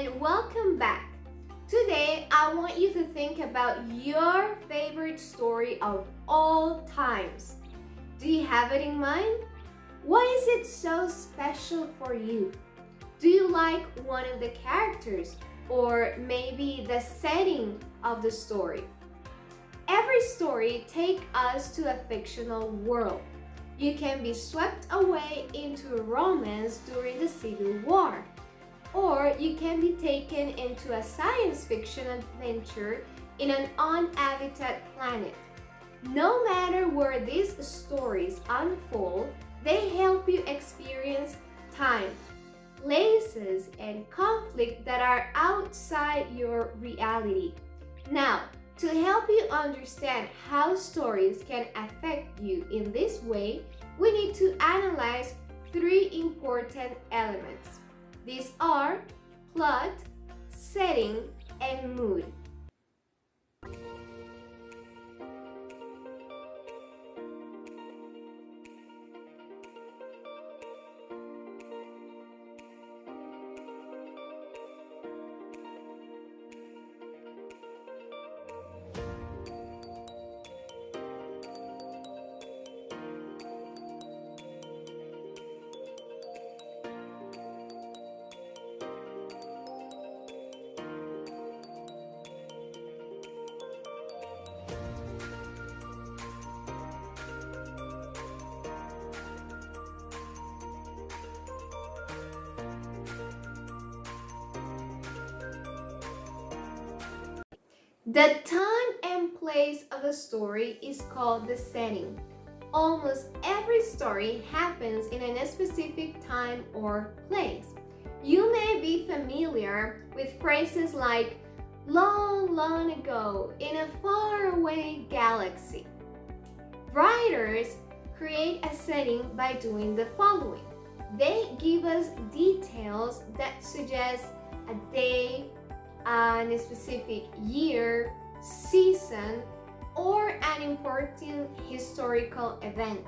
and welcome back. Today, I want you to think about your favorite story of all times. Do you have it in mind? Why is it so special for you? Do you like one of the characters or maybe the setting of the story? Every story takes us to a fictional world. You can be swept away into a romance during the Civil War, or you can be taken into a science fiction adventure in an uninhabited planet. No matter where these stories unfold, they help you experience time, places, and conflict that are outside your reality. Now, to help you understand how stories can affect you in this way, we need to analyze three important elements. These are plot, setting, and mood. The time and place of a story is called the setting. Almost every story happens in a specific time or place. You may be familiar with phrases like long, long ago in a faraway galaxy. Writers create a setting by doing the following. They give us details that suggest a day, a specific year, season, or an important historical event.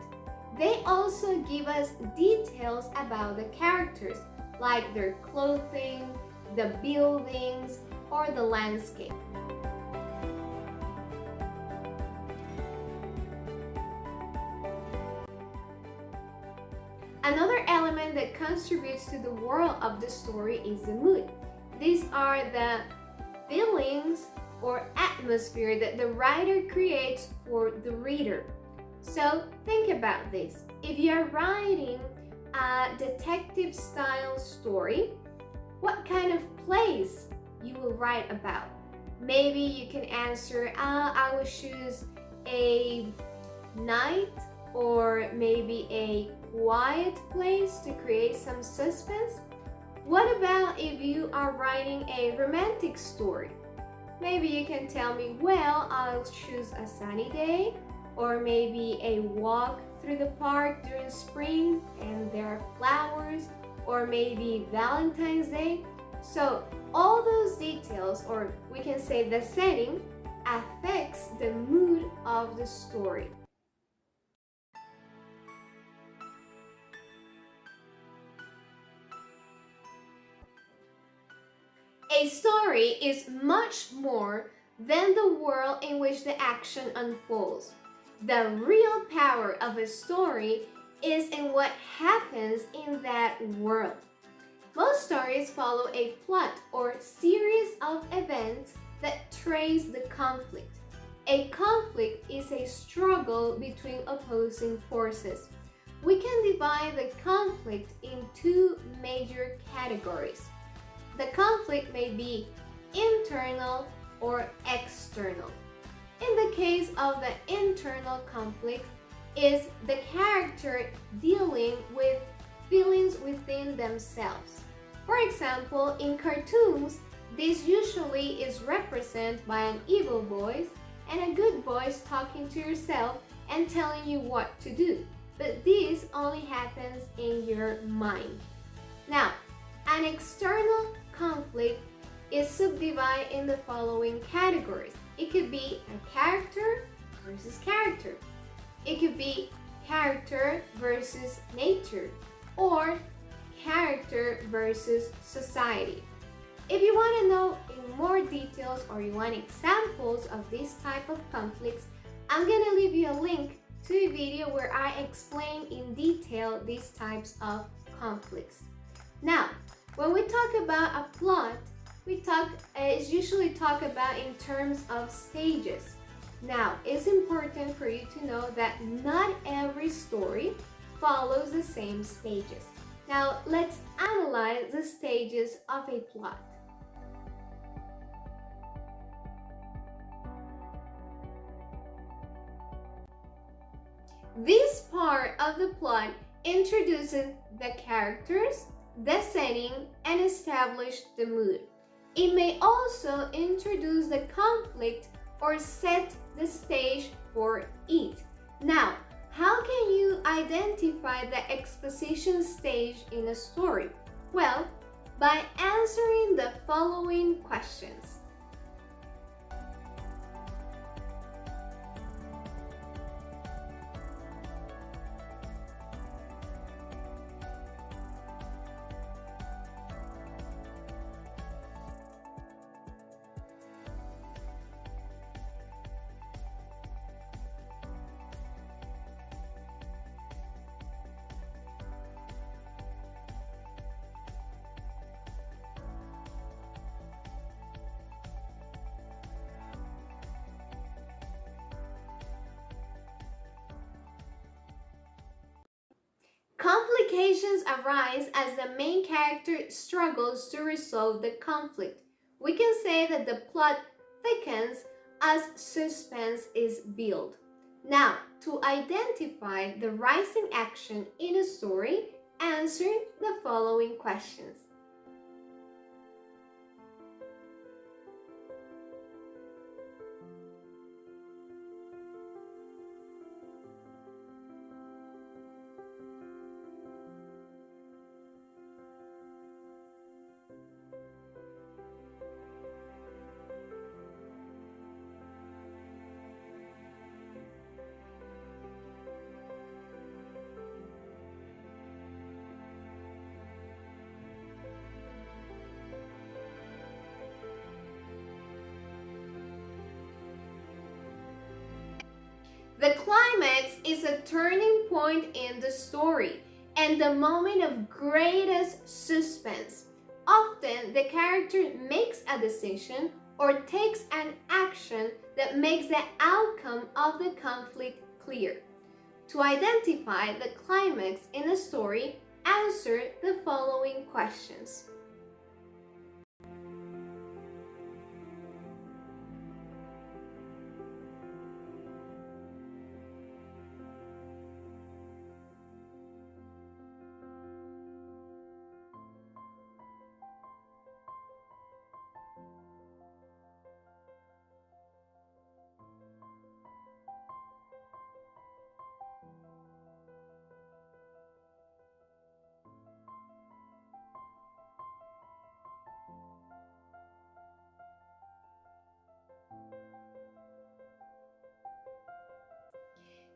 They also give us details about the characters, like their clothing, the buildings, or the landscape. Another element that contributes to the world of the story is the mood. These are the feelings or atmosphere that the writer creates for the reader. So think about this. If you are writing a detective style story, what kind of place you will write about? Maybe you can answer, I will choose a night or maybe a quiet place to create some suspense. What about if you are writing a romantic story? Maybe you can tell me, well, I'll choose a sunny day, or maybe a walk through the park during spring and there are flowers, or maybe Valentine's Day. So all those details, or we can say the setting, affects the mood of the story. A story is much more than the world in which the action unfolds. The real power of a story is in what happens in that world. Most stories follow a plot or series of events that trace the conflict. A conflict is a struggle between opposing forces. We can divide the conflict in two major categories. The conflict may be internal or external. In the case of the internal conflict, is the character dealing with feelings within themselves. For example, in cartoons, this usually is represented by an evil voice and a good voice talking to yourself and telling you what to do. But this only happens in your mind. Now, an external conflict is subdivided in the following categories. It could be a character versus character. It could be character versus nature, or character versus society. If you want to know in more details or you want examples of this type of conflicts, I'm going to leave you a link to a video where I explain in detail these types of conflicts. Now, when we talk about a plot, it's usually talk about in terms of stages. Now, it's important for you to know that not every story follows the same stages. Now, let's analyze the stages of a plot. This part of the plot introduces the characters, the setting, and establish the mood. It may also introduce the conflict or set the stage for it. Now, how can you identify the exposition stage in a story? Well, by answering the following questions. Complications arise as the main character struggles to resolve the conflict. We can say that the plot thickens as suspense is built. Now, to identify the rising action in a story, answer the following questions. The climax is a turning point in the story and the moment of greatest suspense. Often, the character makes a decision or takes an action that makes the outcome of the conflict clear. To identify the climax in a story, answer the following questions.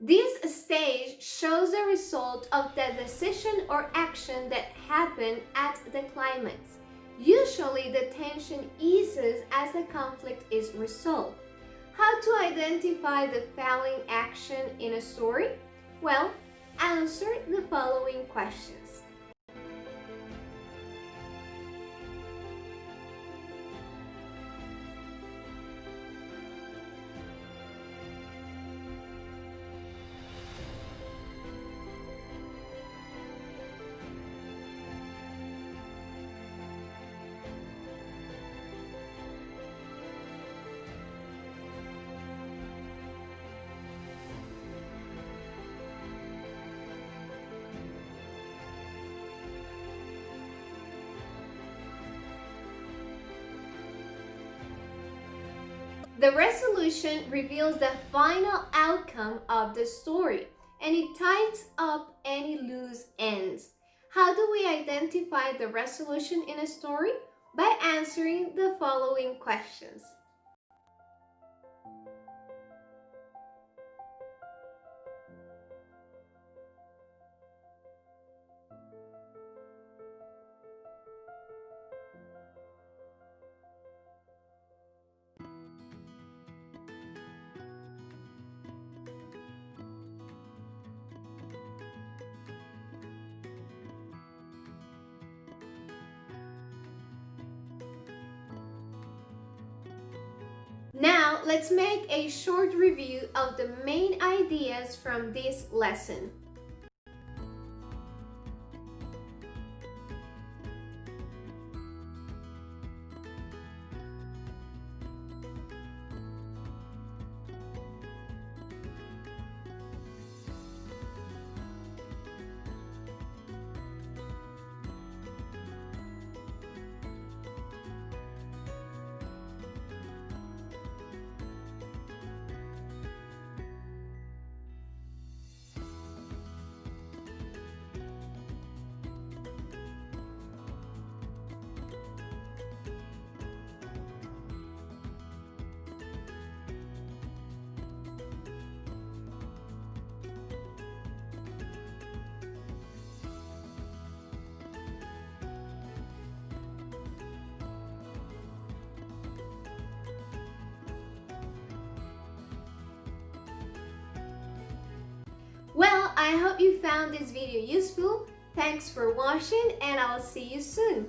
This stage shows the result of the decision or action that happened at the climax. Usually, the tension eases as the conflict is resolved. How to identify the failing action in a story? Well, answer the following questions. The resolution reveals the final outcome of the story, and it ties up any loose ends. How do we identify the resolution in a story? By answering the following questions. Now, let's make a short review of the main ideas from this lesson. Well, I hope you found this video useful. Thanks for watching and I'll see you soon.